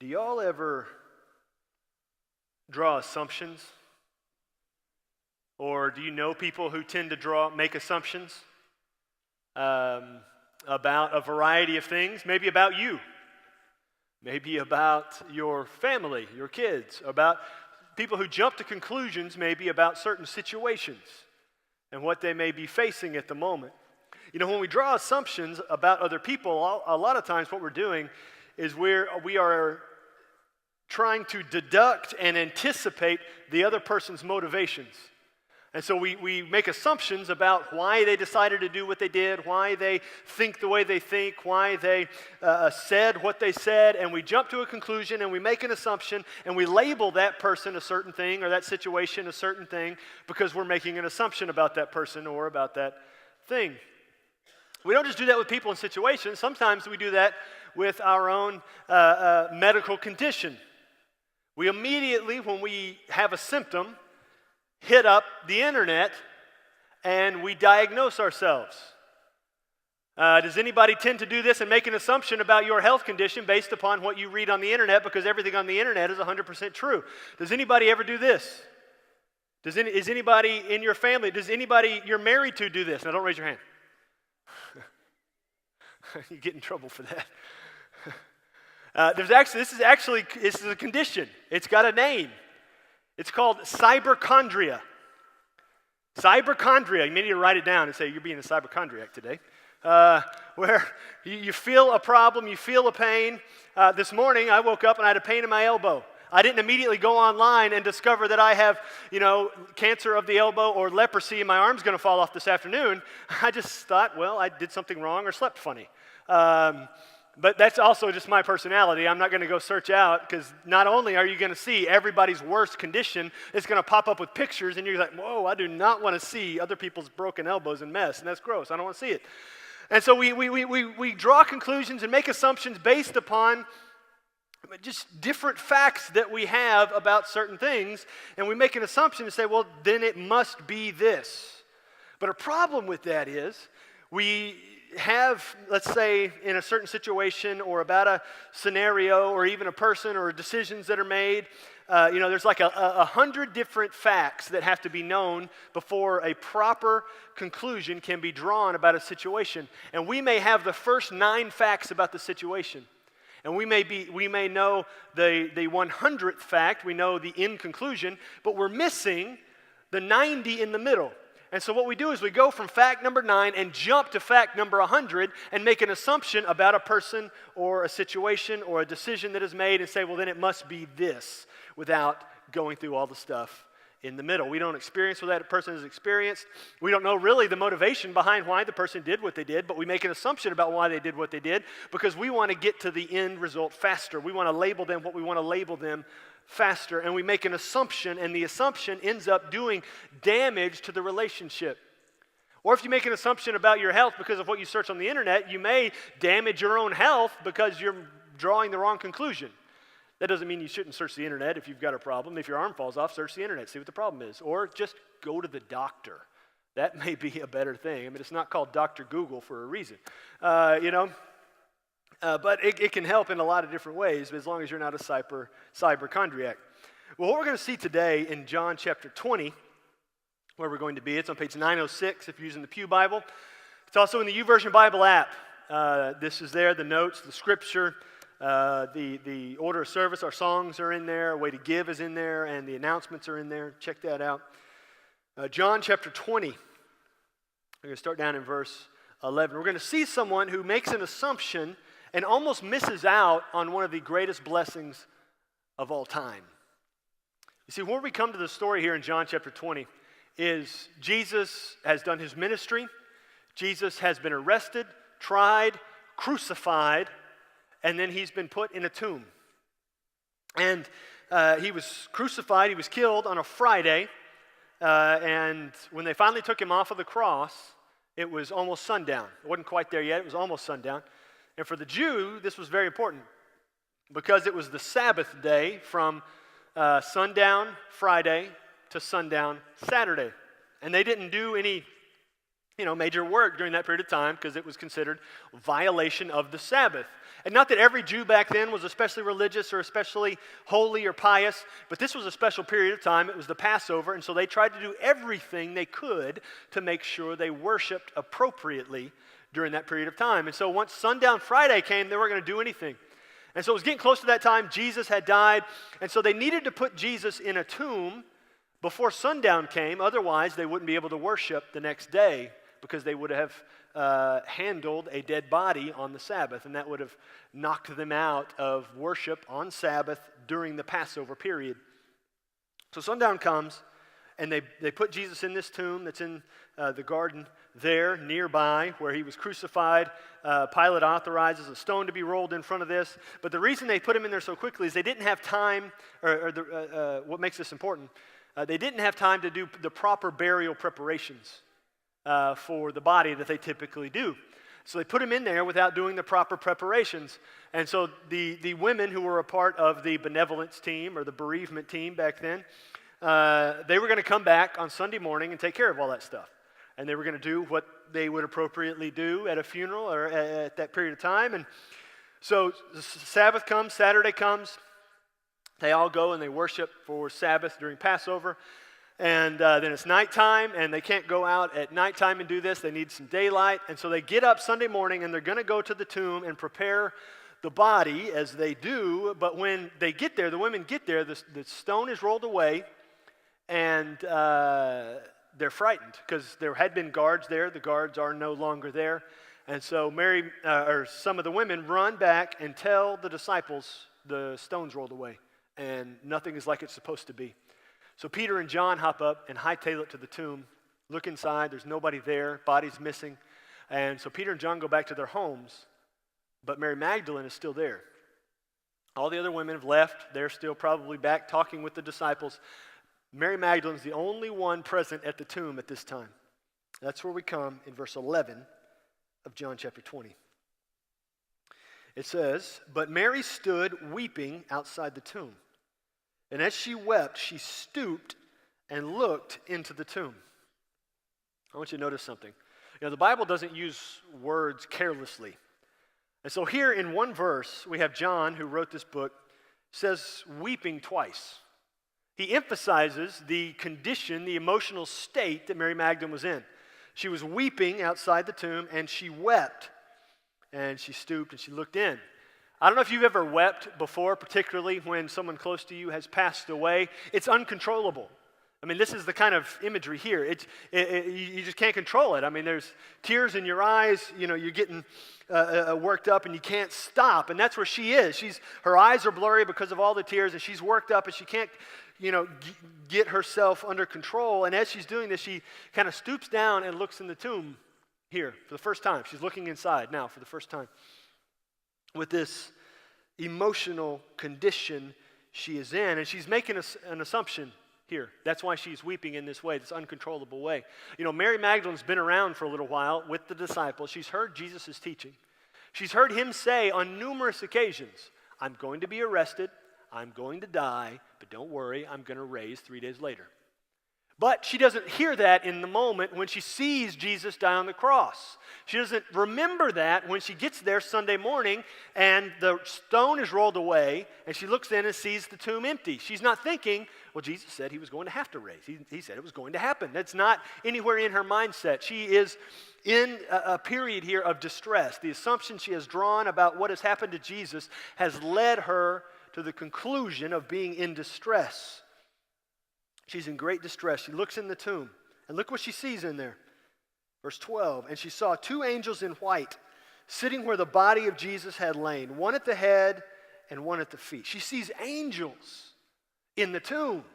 Do y'all ever draw assumptions? Or do you know people who tend to make assumptions about a variety of things? Maybe about you, maybe about your family, your kids, about people who jump to conclusions maybe about certain situations and what they may be facing at the moment. You know, when we draw assumptions about other people, a lot of times what we're doing is we are trying to deduct and anticipate the other person's motivations. And so we make assumptions about why they decided to do what they did, why they think the way they think, why they said what they said, and we jump to a conclusion and we make an assumption and we label that person a certain thing or that situation a certain thing because we're making an assumption about that person or about that thing. We don't just do that with people and situations. Sometimes we do that with our own medical condition. We immediately, when we have a symptom, hit up the internet and we diagnose ourselves. Does anybody tend to do this and make an assumption about your health condition based upon what you read on the internet because everything on the internet is 100% true? Does anybody ever do this? Is anybody in your family, does anybody you're married to do this? Now don't raise your hand. You get in trouble for that. This is a condition. It's got a name. It's called cyberchondria. Cyberchondria. You may need to write it down and say you're being a cyberchondriac today. Where you feel a problem, you feel a pain. This morning I woke up and I had a pain in my elbow. I didn't immediately go online and discover that I have, cancer of the elbow or leprosy and my arm's going to fall off this afternoon. I just thought, well, I did something wrong or slept funny. But that's also just my personality. I'm not going to go search out because not only are you going to see everybody's worst condition, it's going to pop up with pictures and you're like, whoa, I do not want to see other people's broken elbows and mess, and that's gross. I don't want to see it. And so we draw conclusions and make assumptions based upon just different facts that we have about certain things, and we make an assumption and say, well, then it must be this. But a problem with that is we have, let's say, in a certain situation or about a scenario or even a person or decisions that are made, there's like 100 different facts that have to be known before a proper conclusion can be drawn about a situation. And we may have the first 9 facts about the situation. And we may know the 100th fact, we know the end conclusion, but we're missing the 90 in the middle. And so what we do is we go from fact number 9 and jump to fact number 100 and make an assumption about a person or a situation or a decision that is made and say, well, then it must be this, without going through all the stuff in the middle. We don't experience what that person has experienced. We don't know really the motivation behind why the person did what they did, but we make an assumption about why they did what they did because we want to get to the end result faster. We want to label them what we want to label them faster, and we make an assumption, and the assumption ends up doing damage to the relationship. Or if you make an assumption about your health because of what you search on the internet, you may damage your own health because you're drawing the wrong conclusion. That doesn't mean you shouldn't search the internet if you've got a problem. If your arm falls off, search the internet, see what the problem is. Or just go to the doctor. That may be a better thing. I mean, it's not called Dr. Google for a reason, But it can help in a lot of different ways, as long as you're not a cyberchondriac. Well, what we're going to see today in John chapter 20, where we're going to be, it's on page 906 if you're using the Pew Bible. It's also in the YouVersion Bible app. This is there, the notes, the scripture, the order of service, our songs are in there, a way to give is in there, and the announcements are in there. Check that out. John chapter 20. We're going to start down in verse 11. We're going to see someone who makes an assumption and almost misses out on one of the greatest blessings of all time. You see, where we come to the story here in John chapter 20 is Jesus has done his ministry. Jesus has been arrested, tried, crucified, and then he's been put in a tomb. And he was crucified, he was killed on a Friday, and when they finally took him off of the cross, it was almost sundown. It wasn't quite there yet, it was almost sundown. And for the Jew, this was very important because it was the Sabbath day from sundown Friday to sundown Saturday. And they didn't do any, major work during that period of time because it was considered violation of the Sabbath. And not that every Jew back then was especially religious or especially holy or pious, but this was a special period of time. It was the Passover, and so they tried to do everything they could to make sure they worshiped appropriately during that period of time. And so once sundown Friday came, they weren't going to do anything. And so it was getting close to that time. Jesus had died, and so they needed to put Jesus in a tomb before sundown came. Otherwise, they wouldn't be able to worship the next day because they would have handled a dead body on the Sabbath, and that would have knocked them out of worship on Sabbath during the Passover period. So sundown comes, and they put Jesus in this tomb that's in the garden there nearby where he was crucified. Pilate authorizes a stone to be rolled in front of this. But the reason they put him in there so quickly is they didn't have time, what makes this important, they didn't have time to do the proper burial preparations for the body that they typically do. So they put him in there without doing the proper preparations. And so the women who were a part of the benevolence team or the bereavement team back then, they were going to come back on Sunday morning and take care of all that stuff. And they were going to do what they would appropriately do at a funeral or at that period of time. And so the Sabbath comes, Saturday comes. They all go and they worship for Sabbath during Passover. And then it's nighttime, and they can't go out at nighttime and do this. They need some daylight. And so they get up Sunday morning, and they're going to go to the tomb and prepare the body as they do. But when they get there, the women get there, the stone is rolled away, and they're frightened because there had been guards there. The guards are no longer there. And so some of the women run back and tell the disciples the stone's rolled away, and nothing is like it's supposed to be. So Peter and John hop up and hightail it to the tomb, look inside, there's nobody there, body's missing. And so Peter and John go back to their homes, but Mary Magdalene is still there. All the other women have left. They're still probably back talking with the disciples. Mary Magdalene is the only one present at the tomb at this time. That's where we come in verse 11 of John chapter 20. It says, "But Mary stood weeping outside the tomb. And as she wept, she stooped and looked into the tomb." I want you to notice something. The Bible doesn't use words carelessly. And so here in one verse, we have John, who wrote this book, says weeping twice. He emphasizes the condition, the emotional state that Mary Magdalene was in. She was weeping outside the tomb, and she wept, and she stooped, and she looked in. I don't know if you've ever wept before, particularly when someone close to you has passed away. It's uncontrollable. I mean, this is the kind of imagery here. You just can't control it. I mean, there's tears in your eyes. You're getting worked up, and you can't stop. And that's where she is. Her eyes are blurry because of all the tears, and she's worked up, and she can't, get herself under control. And as she's doing this, she kind of stoops down and looks in the tomb here for the first time. She's looking inside now for the first time. With this emotional condition she is in. And she's making an assumption here. That's why she's weeping in this way, this uncontrollable way. Mary Magdalene's been around for a little while with the disciples. She's heard Jesus' teaching. She's heard him say on numerous occasions, "I'm going to be arrested, I'm going to die, but don't worry, I'm going to raise 3 days later." But she doesn't hear that in the moment when she sees Jesus die on the cross. She doesn't remember that when she gets there Sunday morning and the stone is rolled away and she looks in and sees the tomb empty. She's not thinking, well, Jesus said he was going to have to raise. He said it was going to happen. That's not anywhere in her mindset. She is in a period here of distress. The assumption she has drawn about what has happened to Jesus has led her to the conclusion of being in distress. She's in great distress. She looks in the tomb, and look what she sees in there. Verse 12, "And she saw 2 angels in white sitting where the body of Jesus had lain, one at the head and one at the feet." She sees angels in the tomb.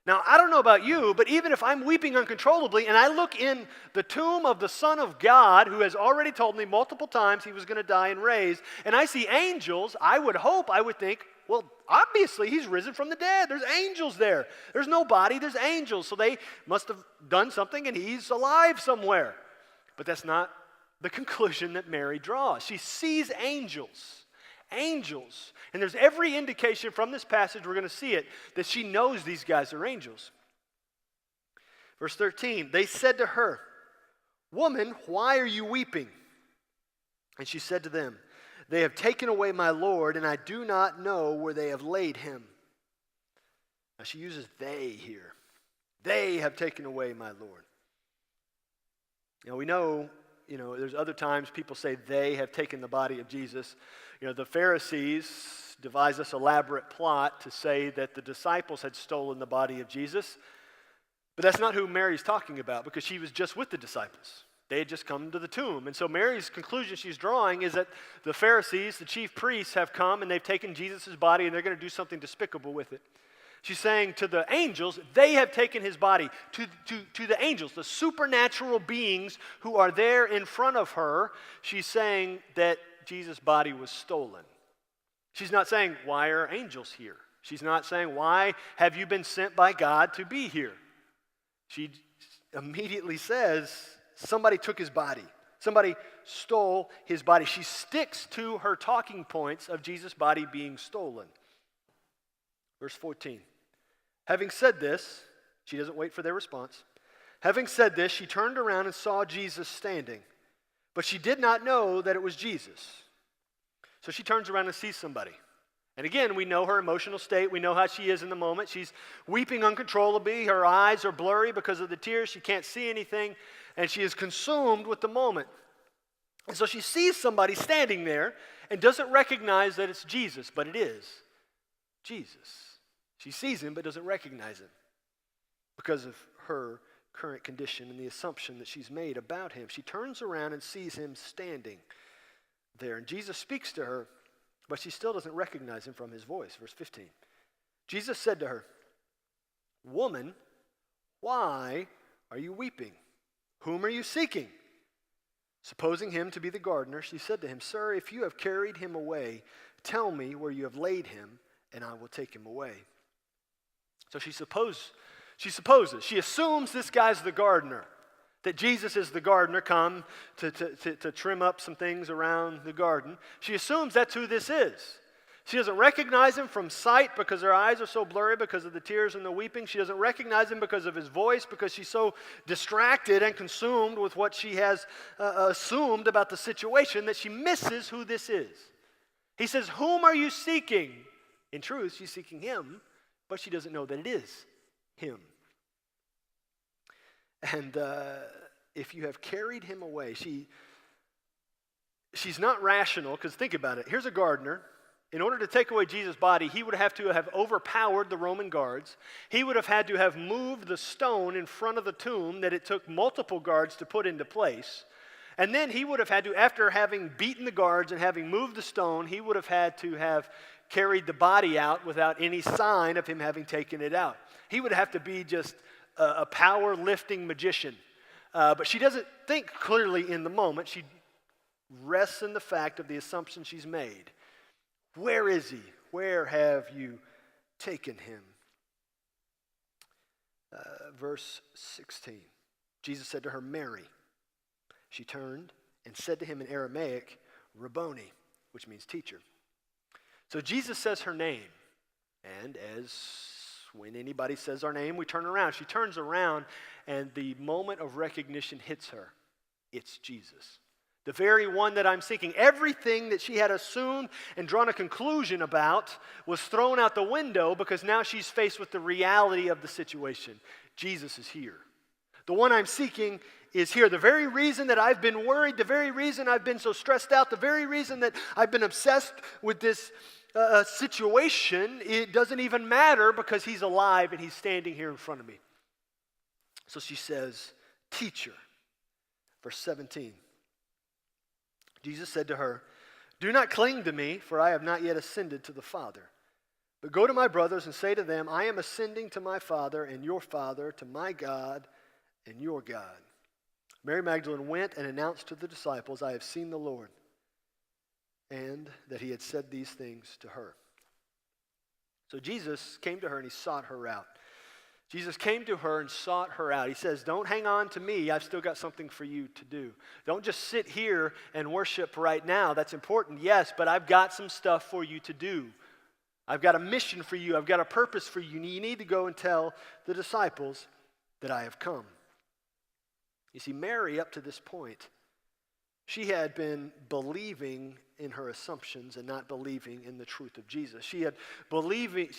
Now, I don't know about you, but even if I'm weeping uncontrollably and I look in the tomb of the Son of God, who has already told me multiple times he was going to die and raise, and I see angels, I would think, well, obviously he's risen from the dead. There's angels there. There's no body, there's angels. So they must have done something and he's alive somewhere. But that's not the conclusion that Mary draws. She sees angels. Angels. And there's every indication from this passage, we're going to see it, that she knows these guys are angels. Verse 13, "They said to her, 'Woman, why are you weeping?' And she said to them, They have taken away my Lord, and I do not know where they have laid him. Now she uses they here. They have taken away my Lord. We know, there's other times people say they have taken the body of Jesus. The Pharisees devised this elaborate plot to say that the disciples had stolen the body of Jesus. But that's not who Mary's talking about, because she was just with the disciples. They had just come to the tomb. And so Mary's conclusion she's drawing is that the Pharisees, the chief priests, have come and they've taken Jesus' body and they're going to do something despicable with it. She's saying to the angels, they have taken his body. To the angels, the supernatural beings who are there in front of her, she's saying that Jesus' body was stolen. She's not saying, why are angels here? She's not saying, why have you been sent by God to be here? She immediately says, somebody took his body. Somebody stole his body. She sticks to her talking points of Jesus' body being stolen. Verse 14. Having said this, she doesn't wait for their response. Having said this, she turned around and saw Jesus standing. But she did not know that it was Jesus. So she turns around and sees somebody. And again, we know her emotional state. We know how she is in the moment. She's weeping uncontrollably. Her eyes are blurry because of the tears. She can't see anything. And she is consumed with the moment. And so she sees somebody standing there and doesn't recognize that it's Jesus, but it is Jesus. She sees him but doesn't recognize him because of her current condition and the assumption that she's made about him. She turns around and sees him standing there. And Jesus speaks to her, but she still doesn't recognize him from his voice. Verse 15. Jesus said to her, "Woman, why are you weeping? Whom are you seeking?" Supposing him to be the gardener, she said to him, "Sir, if you have carried him away, tell me where you have laid him, and I will take him away." So she supposes, she assumes this guy's the gardener, that Jesus is the gardener come to trim up some things around the garden. She assumes that's who this is. She doesn't recognize him from sight because her eyes are so blurry because of the tears and the weeping. She doesn't recognize him because of his voice, because she's so distracted and consumed with what she has assumed about the situation that she misses who this is. He says, "Whom are you seeking?" In truth, she's seeking him, but she doesn't know that it is him. And if you have carried him away, she's not rational, because think about it. Here's a gardener. In order to take away Jesus' body, he would have to have overpowered the Roman guards. He would have had to have moved the stone in front of the tomb that it took multiple guards to put into place. And then he would have had to, after having beaten the guards and having moved the stone, he would have had to have carried the body out without any sign of him having taken it out. He would have to be just a power-lifting magician. But she doesn't think clearly in the moment. She rests in the fact of the assumption she's made. Where is he? Where have you taken him? Verse 16. Jesus said to her, "Mary." She turned and said to him in Aramaic, "Rabboni," which means teacher. So Jesus says her name. And as when anybody says our name, we turn around. She turns around, and the moment of recognition hits her. It's Jesus. The very one that I'm seeking. Everything that she had assumed and drawn a conclusion about was thrown out the window because now she's faced with the reality of the situation. Jesus is here. The one I'm seeking is here. The very reason that I've been worried, the very reason I've been so stressed out, the very reason that I've been obsessed with this situation, it doesn't even matter because he's alive and he's standing here in front of me. So she says, "Teacher." Verse 17. Jesus said to her, "Do not cling to me, for I have not yet ascended to the Father. But go to my brothers and say to them, I am ascending to my Father and your Father, to my God and your God." Mary Magdalene went and announced to the disciples, "I have seen the Lord," and that he had said these things to her. So Jesus came to her and he sought her out. Jesus came to her and sought her out. He says, "Don't hang on to me. I've still got something for you to do. Don't just sit here and worship right now. That's important, yes, but I've got some stuff for you to do. I've got a mission for you. I've got a purpose for you. You need to go and tell the disciples that I have come." You see, Mary, up to this point, She had been believing in her assumptions and not believing in the truth of Jesus. She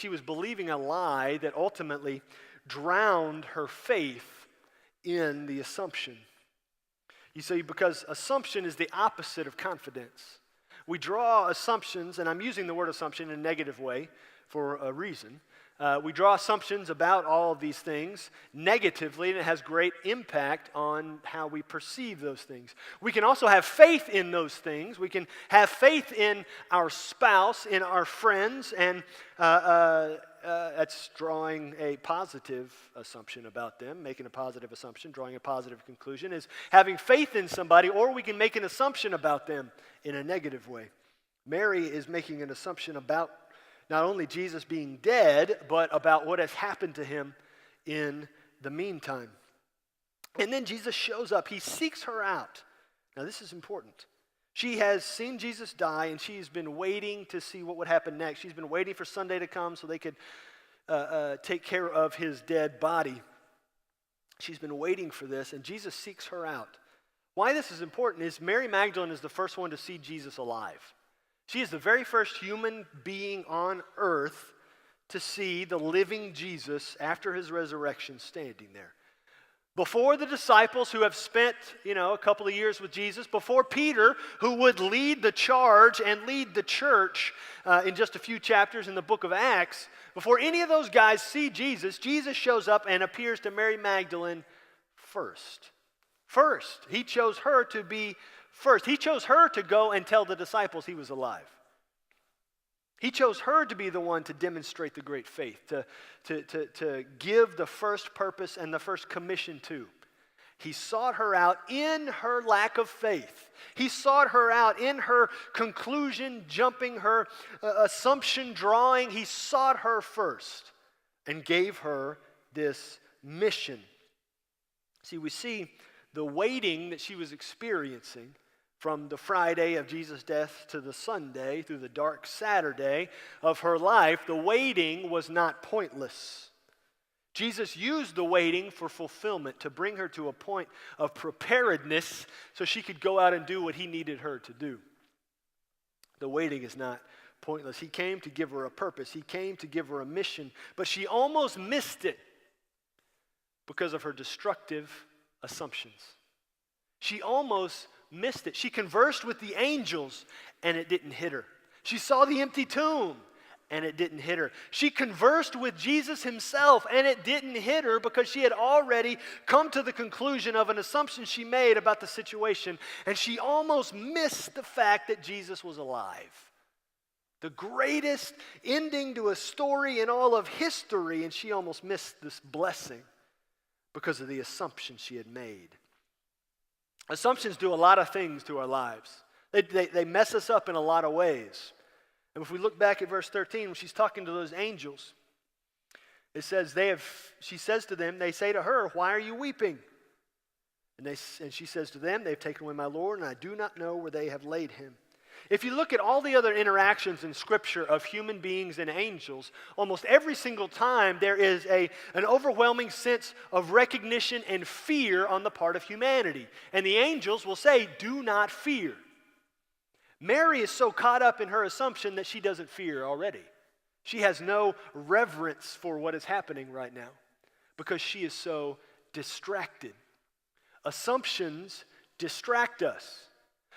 was believing a lie that ultimately drowned her faith in the assumption. You see, because assumption is the opposite of confidence. We draw assumptions, and I'm using the word assumption in a negative way for a reason. We draw assumptions about all of these things negatively, and it has great impact on how we perceive those things. We can also have faith in those things. We can have faith in our spouse, in our friends, and that's drawing a positive assumption about them, making a positive assumption, drawing a positive conclusion, is having faith in somebody, or we can make an assumption about them in a negative way. Mary is making an assumption about not only Jesus being dead, but about what has happened to him in the meantime. And then Jesus shows up. He seeks her out. Now, this is important. She has seen Jesus die, and she's been waiting to see what would happen next. She's been waiting for Sunday to come so they could take care of his dead body. She's been waiting for this, and Jesus seeks her out. Why this is important is Mary Magdalene is the first one to see Jesus alive. She is the very first human being on earth to see the living Jesus after his resurrection standing there. Before the disciples who have spent, a couple of years with Jesus, before Peter, who would lead the charge and lead the church in just a few chapters in the book of Acts, before any of those guys see Jesus, Jesus shows up and appears to Mary Magdalene first. First. He chose her to be first. He chose her to go and tell the disciples he was alive. He chose her to be the one to demonstrate the great faith, to give the first purpose and the first commission to. He sought her out in her lack of faith. He sought her out in her conclusion jumping, her assumption drawing. He sought her first and gave her this mission. See, we see the waiting that she was experiencing from the Friday of Jesus' death to the Sunday, through the dark Saturday of her life. The waiting was not pointless. Jesus used the waiting for fulfillment to bring her to a point of preparedness so she could go out and do what he needed her to do. The waiting is not pointless. He came to give her a purpose. He came to give her a mission, but she almost missed it because of her destructive assumptions. She almost missed it. She conversed with the angels and it didn't hit her. She saw the empty tomb and it didn't hit her. She conversed with Jesus himself and it didn't hit her because she had already come to the conclusion of an assumption she made about the situation, and she almost missed the fact that Jesus was alive. The greatest ending to a story in all of history, and she almost missed this blessing because of the assumption she had made. Assumptions do a lot of things to our lives. They mess us up in a lot of ways. And if we look back at verse 13, when she's talking to those angels, it says, she says to them, they say to her, "Why are you weeping?" And she says to them, "They've taken away my Lord, and I do not know where they have laid him." If you look at all the other interactions in Scripture of human beings and angels, almost every single time there is an overwhelming sense of recognition and fear on the part of humanity. And the angels will say, "Do not fear." Mary is so caught up in her assumption that she doesn't fear already. She has no reverence for what is happening right now because she is so distracted. Assumptions distract us.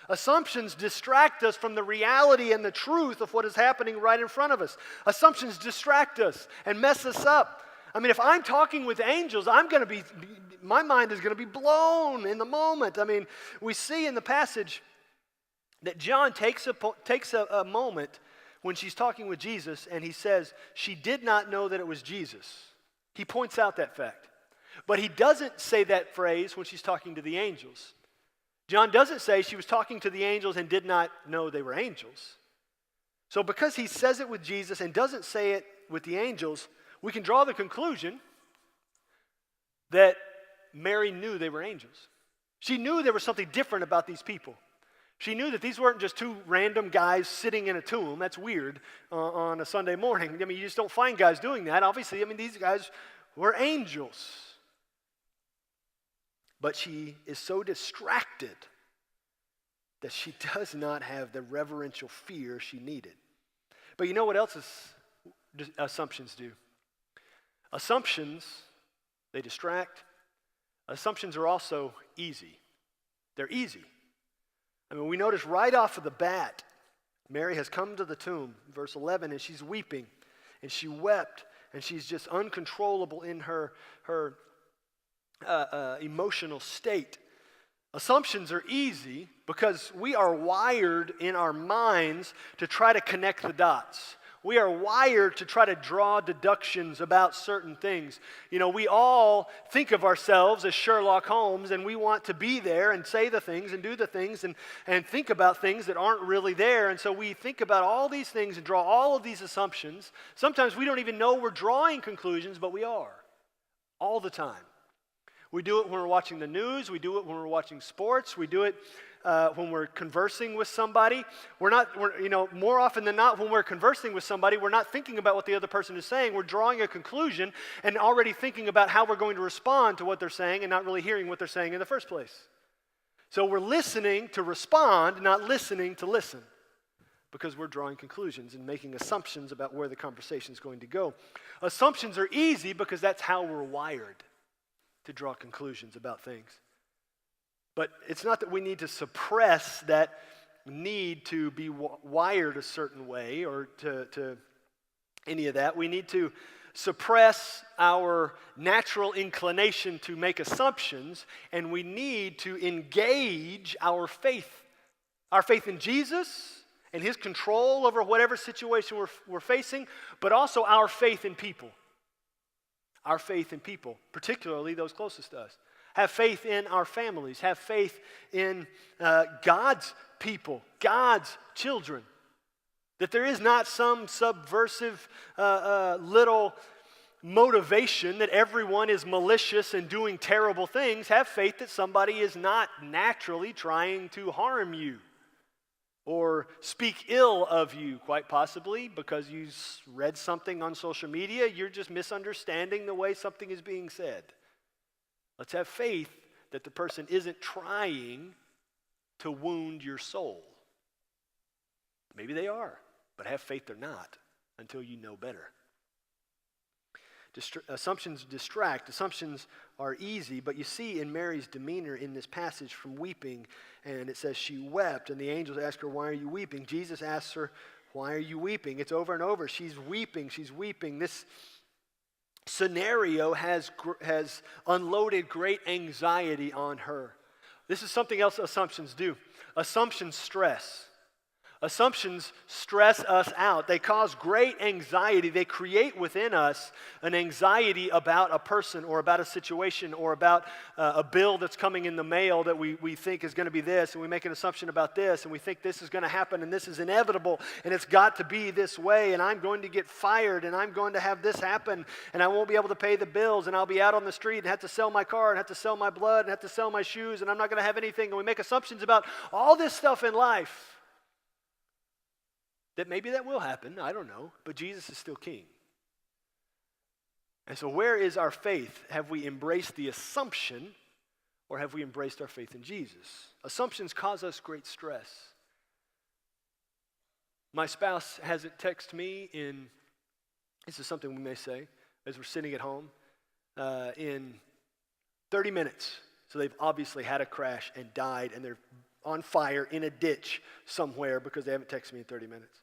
Assumptions distract us from the reality and the truth of what is happening right in front of us. Assumptions distract us and mess us up. I mean, if I'm talking with angels, my mind is going to be blown in the moment. I mean, we see in the passage that John takes a moment when she's talking with Jesus, and he says, she did not know that it was Jesus. He points out that fact. But he doesn't say that phrase when she's talking to the angels. John doesn't say she was talking to the angels and did not know they were angels. So because he says it with Jesus and doesn't say it with the angels, we can draw the conclusion that Mary knew they were angels. She knew there was something different about these people. She knew that these weren't just two random guys sitting in a tomb. That's weird on a Sunday morning. I mean, you just don't find guys doing that. Obviously, these guys were angels. But she is so distracted that she does not have the reverential fear she needed. But you know what else assumptions do? Assumptions, they distract. Assumptions are also easy. They're easy. I mean, we notice right off of the bat, Mary has come to the tomb, verse 11, and she's weeping, and she wept, and she's just uncontrollable in her emotional state. Assumptions are easy because we are wired in our minds to try to connect the dots. We are wired to try to draw deductions about certain things. You know, we all think of ourselves as Sherlock Holmes, and we want to be there and say the things and do the things and think about things that aren't really there. And so we think about all these things and draw all of these assumptions. Sometimes we don't even know we're drawing conclusions, but we are all the time. We do it when we're watching the news. We do it when we're watching sports. We do it when we're conversing with somebody. More often than not, when we're conversing with somebody, we're not thinking about what the other person is saying. We're drawing a conclusion and already thinking about how we're going to respond to what they're saying and not really hearing what they're saying in the first place. So we're listening to respond, not listening to listen, because we're drawing conclusions and making assumptions about where the conversation is going to go. Assumptions are easy because that's how we're wired, to draw conclusions about things. But it's not that we need to suppress that need to be wired a certain way or to any of that. We need to suppress our natural inclination to make assumptions, and we need to engage our faith in Jesus and his control over whatever situation we're facing, but also our faith in people. Our faith in people, particularly those closest to us. Have faith in our families. Have faith in God's people, God's children. That there is not some subversive little motivation that everyone is malicious and doing terrible things. Have faith that somebody is not naturally trying to harm you or speak ill of you, quite possibly, because you read something on social media. You're just misunderstanding the way something is being said. Let's have faith that the person isn't trying to wound your soul. Maybe they are, but have faith they're not until you know better. Assumptions distract. Assumptions are easy, but you see in Mary's demeanor in this passage from weeping, and it says she wept, and the angels ask her, "Why are you weeping?" Jesus asks her, "Why are you weeping?" It's over and over. She's weeping. She's weeping. This scenario has unloaded great anxiety on her. This is something else assumptions do. Assumptions stress. Assumptions stress us out. They cause great anxiety. They create within us an anxiety about a person or about a situation or about a bill that's coming in the mail that we think is going to be this, and we make an assumption about this, and we think this is going to happen, and this is inevitable, and it's got to be this way, and I'm going to get fired, and I'm going to have this happen, and I won't be able to pay the bills, and I'll be out on the street and have to sell my car and have to sell my blood and have to sell my shoes, and I'm not going to have anything. And we make assumptions about all this stuff in life. That maybe that will happen, I don't know, but Jesus is still king. And so where is our faith? Have we embraced the assumption, or have we embraced our faith in Jesus? Assumptions cause us great stress. My spouse hasn't texted me this is something we may say, as we're sitting at home, in 30 minutes. So they've obviously had a crash and died, and they're on fire in a ditch somewhere because they haven't texted me in 30 minutes.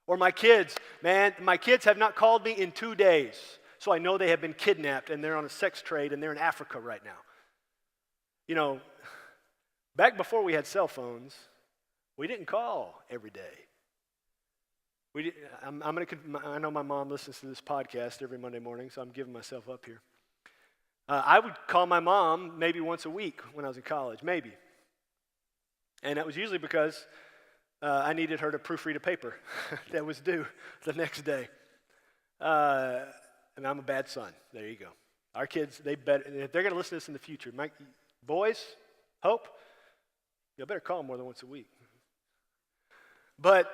Or my kids have not called me in 2 days, so I know they have been kidnapped and they're on a sex trade and they're in Africa right now. You know, back before we had cell phones, we didn't call every day. I know my mom listens to this podcast every Monday morning, so I'm giving myself up here. I would call my mom maybe once a week when I was in college, maybe. And that was usually because I needed her to proofread a paper that was due the next day. And I'm a bad son. There you go. Our kids, if they're going to listen to this in the future, boys, Hope, you better call them more than once a week. But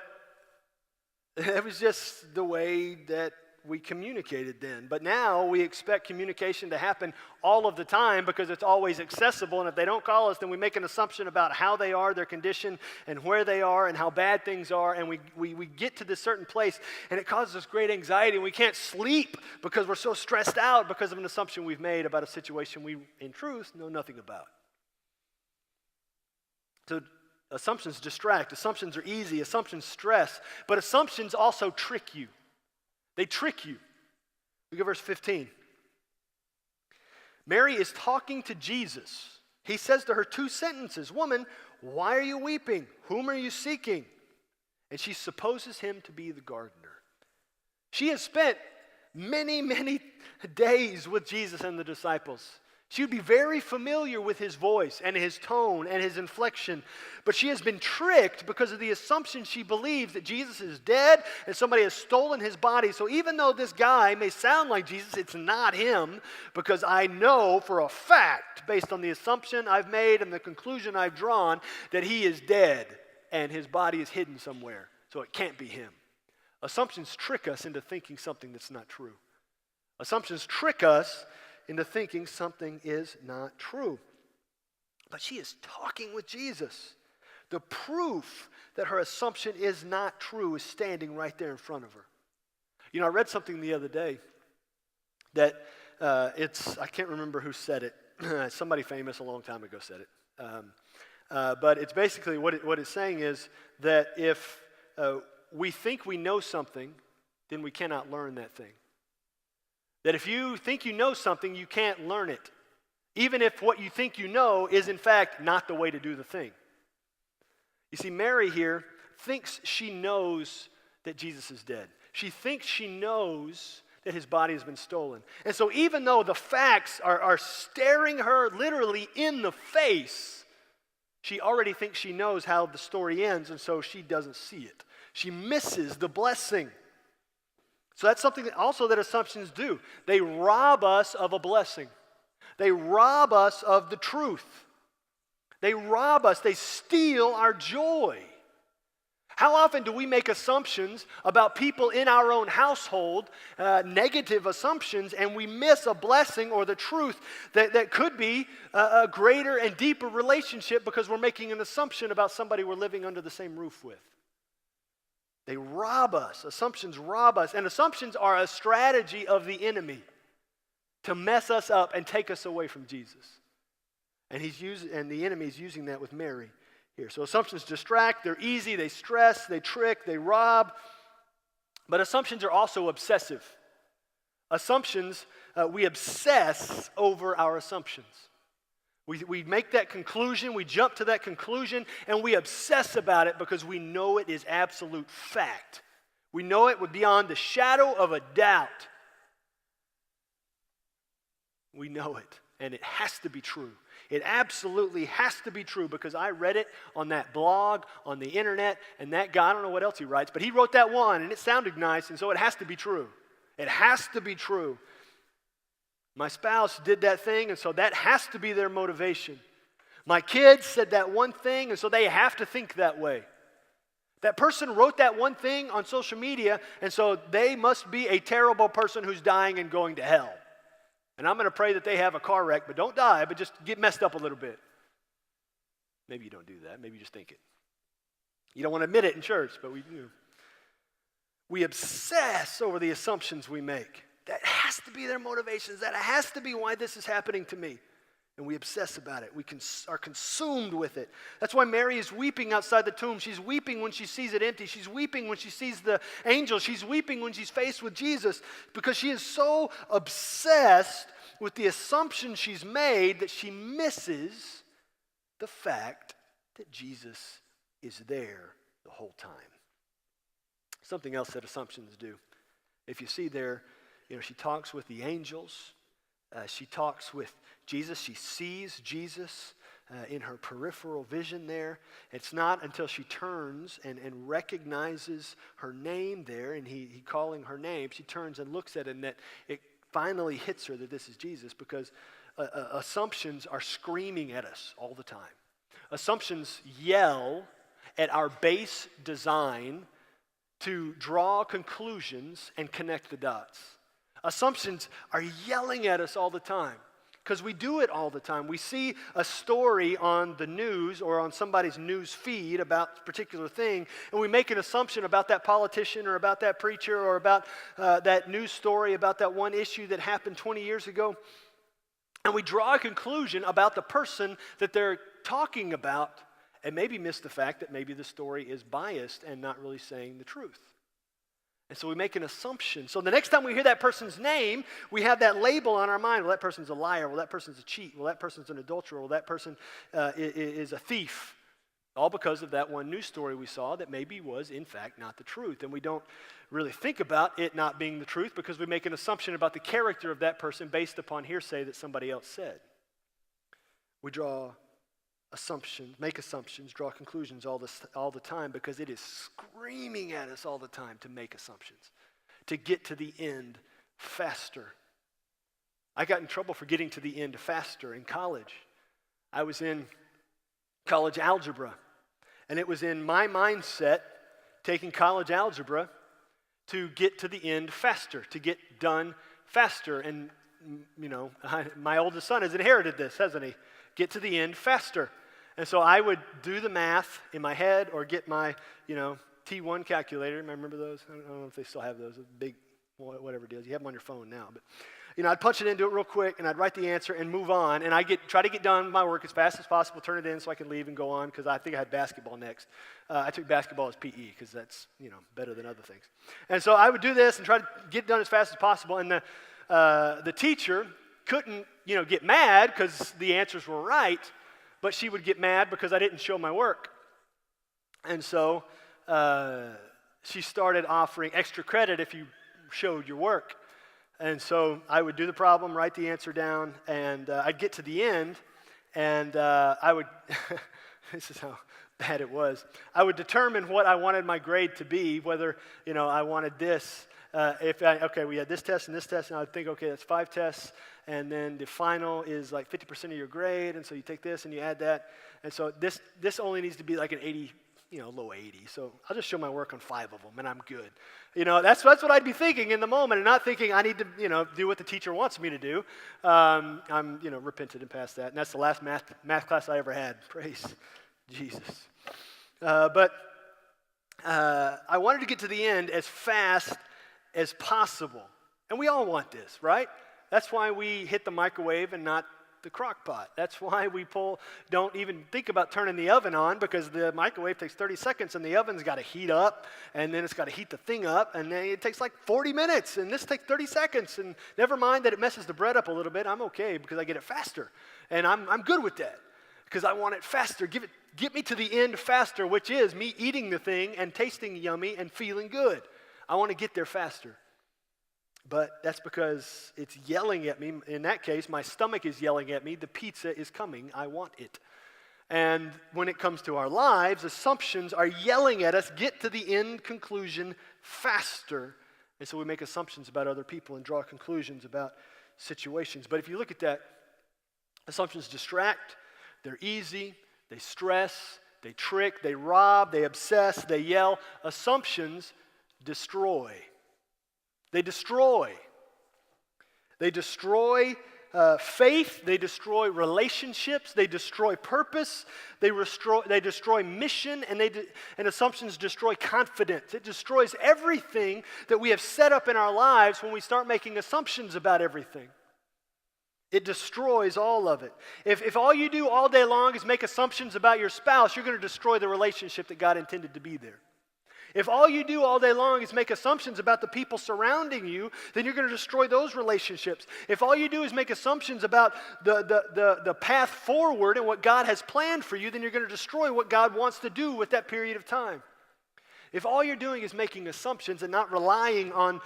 it was just the way that we communicated then. But now we expect communication to happen all of the time because it's always accessible. And if they don't call us, then we make an assumption about how they are, their condition, and where they are, and how bad things are. And we get to this certain place, and it causes us great anxiety. And we can't sleep because we're so stressed out because of an assumption we've made about a situation we, in truth, know nothing about. So assumptions distract. Assumptions are easy. Assumptions stress. But assumptions also trick you. They trick you. Look at verse 15. Mary is talking to Jesus. He says to her two sentences. Woman, why are you weeping? Whom are you seeking? And she supposes him to be the gardener. She has spent many, many days with Jesus and the disciples. She would be very familiar with his voice and his tone and his inflection, but she has been tricked because of the assumption she believes that Jesus is dead and somebody has stolen his body. So even though this guy may sound like Jesus, it's not him, because I know for a fact, based on the assumption I've made and the conclusion I've drawn, that he is dead and his body is hidden somewhere. So it can't be him. Assumptions trick us into thinking something that's not true. Assumptions trick us into thinking something is not true. But she is talking with Jesus. The proof that her assumption is not true is standing right there in front of her. You know, I read something the other day that I can't remember who said it. Somebody famous a long time ago said it. But it's basically what it's saying is that if we think we know something, then we cannot learn that thing. That if you think you know something, you can't learn it. Even if what you think you know is in fact not the way to do the thing. You see, Mary here thinks she knows that Jesus is dead. She thinks she knows that his body has been stolen. And so even though the facts are staring her literally in the face, she already thinks she knows how the story ends, and so she doesn't see it. She misses the blessing. So that's something that assumptions do. They rob us of a blessing. They rob us of the truth. They rob us. They steal our joy. How often do we make assumptions about people in our own household, negative assumptions, and we miss a blessing or the truth that could be a greater and deeper relationship because we're making an assumption about somebody we're living under the same roof with? They rob us. Assumptions rob us. And assumptions are a strategy of the enemy to mess us up and take us away from Jesus. And the enemy is using that with Mary here. So assumptions distract, they're easy, they stress, they trick, they rob. But assumptions are also obsessive. Assumptions, we obsess over our assumptions. We make that conclusion, we jump to that conclusion, and we obsess about it because we know it is absolute fact. We know it beyond the shadow of a doubt. We know it, and it has to be true. It absolutely has to be true because I read it on that blog, on the internet, and that guy, I don't know what else he writes, but he wrote that one, and it sounded nice, and so it has to be true. It has to be true. My spouse did that thing, and so that has to be their motivation. My kids said that one thing, and so they have to think that way. That person wrote that one thing on social media, and so they must be a terrible person who's dying and going to hell. And I'm going to pray that they have a car wreck, but don't die, but just get messed up a little bit. Maybe you don't do that. Maybe you just think it. You don't want to admit it in church, but we do. We obsess over the assumptions we make. That has to be their motivations. That has to be why this is happening to me. And we obsess about it. We are consumed with it. That's why Mary is weeping outside the tomb. She's weeping when she sees it empty. She's weeping when she sees the angel. She's weeping when she's faced with Jesus because she is so obsessed with the assumption she's made that she misses the fact that Jesus is there the whole time. Something else that assumptions do. If you see there, she talks with the angels. She talks with Jesus. She sees Jesus in her peripheral vision there. It's not until she turns and recognizes her name there, and he calling her name, she turns and looks at him, that it finally hits her that this is Jesus, because assumptions are screaming at us all the time. Assumptions yell at our base design to draw conclusions and connect the dots. Assumptions are yelling at us all the time because we do it all the time. We see a story on the news or on somebody's news feed about a particular thing, and we make an assumption about that politician or about that preacher or about that news story about that one issue that happened 20 years ago. And we draw a conclusion about the person that they're talking about and maybe miss the fact that maybe the story is biased and not really saying the truth. And so we make an assumption. So the next time we hear that person's name, we have that label on our mind. Well, that person's a liar. Well, that person's a cheat. Well, that person's an adulterer. Well, that person is a thief. All because of that one news story we saw that maybe was, in fact, not the truth. And we don't really think about it not being the truth because we make an assumption about the character of that person based upon hearsay that somebody else said. We draw assumptions, make assumptions, draw conclusions all the time because it is screaming at us all the time to make assumptions, to get to the end faster. I got in trouble for getting to the end faster in college. I was in college algebra, and it was in my mindset taking college algebra to get to the end faster, to get done faster. And, you know, my oldest son has inherited this, hasn't he? Get to the end faster. And so I would do the math in my head or get my, T1 calculator. Remember those? I don't know if they still have those. Big, whatever it is. You have them on your phone now. But, I'd punch it in, do it real quick, and I'd write the answer and move on. And try to get done my work as fast as possible, turn it in so I can leave and go on because I think I had basketball next. I took basketball as PE because that's, better than other things. And so I would do this and try to get done as fast as possible. And the teacher couldn't, get mad because the answers were right, but she would get mad because I didn't show my work. And so she started offering extra credit if you showed your work. And so I would do the problem, write the answer down, and I'd get to the end, and I would, this is how bad it was, I would determine what I wanted my grade to be, whether, I wanted this. We had this test, and I would think, okay, that's 5 tests, and then the final is like 50% of your grade, and so you take this and you add that, and so this only needs to be like an 80, low 80, so I'll just show my work on 5 of them, and I'm good. That's what I'd be thinking in the moment, and not thinking I need to, do what the teacher wants me to do. I'm, repentant and past that, and that's the last math class I ever had. Praise Jesus. But I wanted to get to the end as fast as possible. And we all want this, right? That's why we hit the microwave and not the crock pot. That's why we don't even think about turning the oven on because the microwave takes 30 seconds and the oven's got to heat up and then it's got to heat the thing up and then it takes like 40 minutes and this takes 30 seconds and never mind that it messes the bread up a little bit. I'm okay because I get it faster and I'm good with that because I want it faster. Get me to the end faster, which is me eating the thing and tasting yummy and feeling good. I want to get there faster. But that's because it's yelling at me. In that case, my stomach is yelling at me. The pizza is coming. I want it. And when it comes to our lives, assumptions are yelling at us, get to the end conclusion faster. And so we make assumptions about other people and draw conclusions about situations. But if you look at that, assumptions distract, they're easy, they stress, they trick, they rob, they obsess, they yell. Assumptions destroy. They destroy. They destroy faith. They destroy relationships. They destroy purpose. They destroy mission. And assumptions destroy confidence. It destroys everything that we have set up in our lives when we start making assumptions about everything. It destroys all of it. If all you do all day long is make assumptions about your spouse, you're going to destroy the relationship that God intended to be there. If all you do all day long is make assumptions about the people surrounding you, then you're going to destroy those relationships. If all you do is make assumptions about the path forward and what God has planned for you, then you're going to destroy what God wants to do with that period of time. If all you're doing is making assumptions and not relying on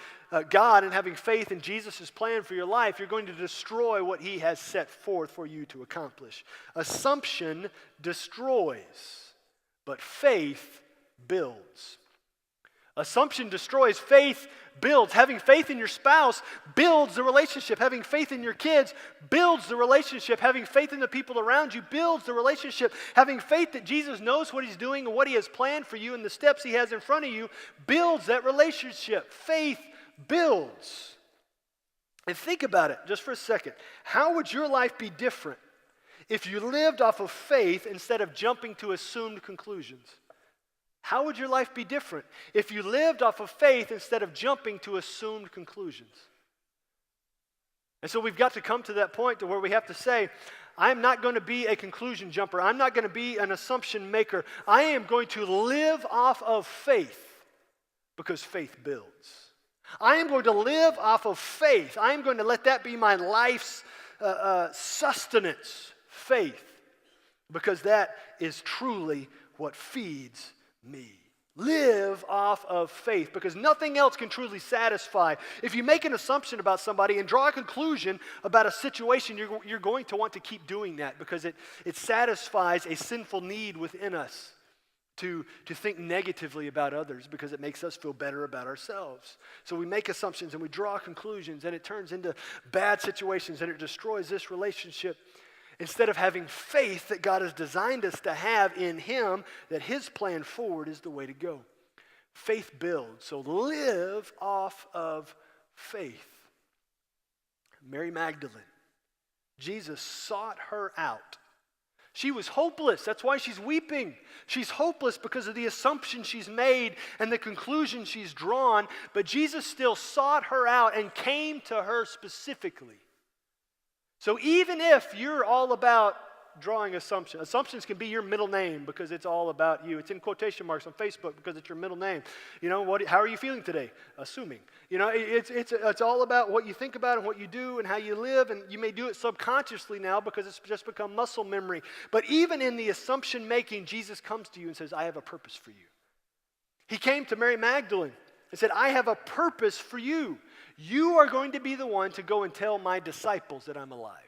God and having faith in Jesus' plan for your life, you're going to destroy what He has set forth for you to accomplish. Assumption destroys, but faith builds. Assumption destroys, faith builds. Having faith in your spouse builds the relationship. Having faith in your kids builds the relationship. Having faith in the people around you builds the relationship. Having faith that Jesus knows what he's doing and what he has planned for you and the steps he has in front of you builds that relationship. Faith builds. And think about it just for a second. How would your life be different if you lived off of faith instead of jumping to assumed conclusions? How would your life be different if you lived off of faith instead of jumping to assumed conclusions? And so we've got to come to that point to where we have to say, I'm not going to be a conclusion jumper. I'm not going to be an assumption maker. I am going to live off of faith because faith builds. I am going to live off of faith. I am going to let that be my life's sustenance, faith, because that is truly what feeds me. Live off of faith because nothing else can truly satisfy. If you make an assumption about somebody and draw a conclusion about a situation, you're going to want to keep doing that because it satisfies a sinful need within us to think negatively about others because it makes us feel better about ourselves. So we make assumptions and we draw conclusions and it turns into bad situations and it destroys this relationship. Instead of having faith that God has designed us to have in him, that his plan forward is the way to go. Faith builds. So live off of faith. Mary Magdalene. Jesus sought her out. She was hopeless. That's why she's weeping. She's hopeless because of the assumption she's made and the conclusion she's drawn. But Jesus still sought her out and came to her specifically. So even if you're all about drawing assumptions can be your middle name because it's all about you. It's in quotation marks on Facebook because it's your middle name. You know, how are you feeling today? Assuming. You know, it's all about what you think about and what you do and how you live, and you may do it subconsciously now because it's just become muscle memory. But even in the assumption making, Jesus comes to you and says, I have a purpose for you. He came to Mary Magdalene and said, I have a purpose for you. You are going to be the one to go and tell my disciples that I'm alive.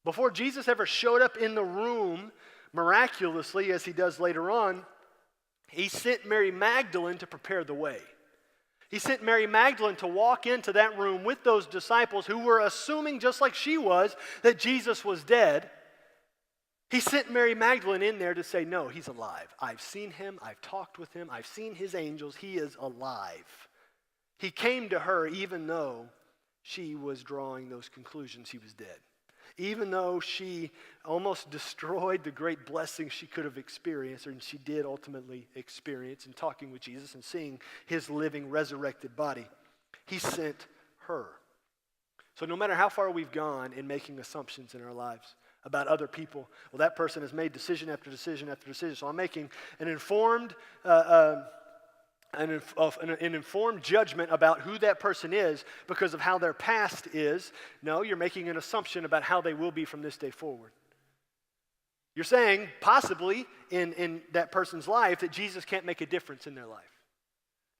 Before Jesus ever showed up in the room miraculously, as he does later on, he sent Mary Magdalene to prepare the way. He sent Mary Magdalene to walk into that room with those disciples who were assuming, just like she was, that Jesus was dead. He sent Mary Magdalene in there to say, no, he's alive. I've seen him. I've talked with him. I've seen his angels. He is alive. He came to her even though she was drawing those conclusions he was dead. Even though she almost destroyed the great blessing she could have experienced, and she did ultimately experience in talking with Jesus and seeing his living, resurrected body, he sent her. So no matter how far we've gone in making assumptions in our lives about other people, well, that person has made decision after decision after decision. So I'm making an informed an informed judgment about who that person is because of how their past is. No, you're making an assumption about how they will be from this day forward. You're saying, possibly, in that person's life, that Jesus can't make a difference in their life.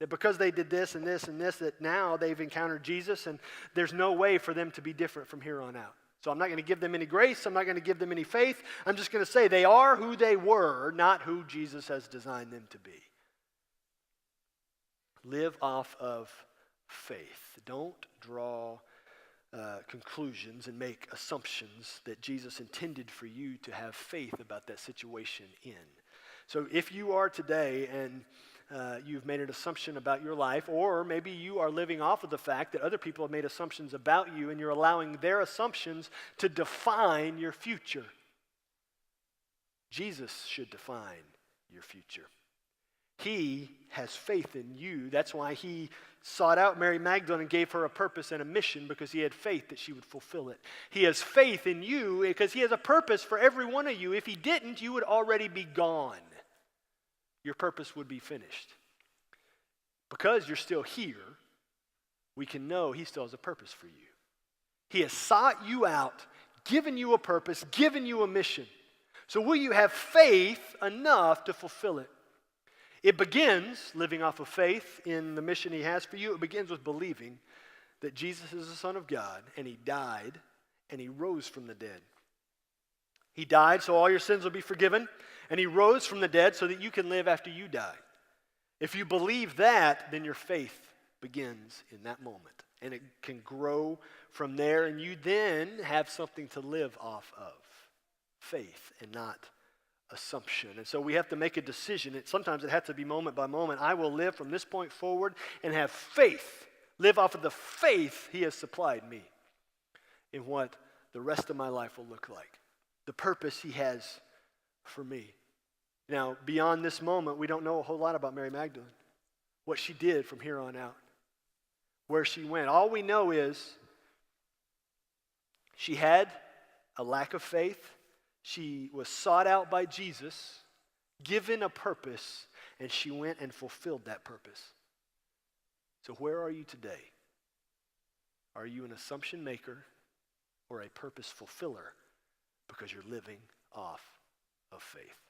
That because they did this and this and this, that now they've encountered Jesus and there's no way for them to be different from here on out. So I'm not going to give them any grace. I'm not going to give them any faith. I'm just going to say they are who they were, not who Jesus has designed them to be. Live off of faith. Don't draw conclusions and make assumptions that Jesus intended for you to have faith about that situation in. So if you are today and you've made an assumption about your life, or maybe you are living off of the fact that other people have made assumptions about you and you're allowing their assumptions to define your future, Jesus should define your future. He has faith in you. That's why he sought out Mary Magdalene and gave her a purpose and a mission, because he had faith that she would fulfill it. He has faith in you because he has a purpose for every one of you. If he didn't, you would already be gone. Your purpose would be finished. Because you're still here, we can know he still has a purpose for you. He has sought you out, given you a purpose, given you a mission. So will you have faith enough to fulfill it? It begins, living off of faith in the mission he has for you, it begins with believing that Jesus is the Son of God, and he died, and he rose from the dead. He died so all your sins will be forgiven, and he rose from the dead so that you can live after you die. If you believe that, then your faith begins in that moment. And it can grow from there, and you then have something to live off of. Faith and not assumption. And so we have to make a decision. Sometimes it has to be moment by moment. I will live from this point forward and have faith. Live off of the faith he has supplied me in what the rest of my life will look like. The purpose he has for me. Now, beyond this moment, we don't know a whole lot about Mary Magdalene. What she did from here on out. Where she went. All we know is she had a lack of faith. She was sought out by Jesus, given a purpose, and she went and fulfilled that purpose. So where are you today? Are you an assumption maker or a purpose fulfiller because you're living off of faith?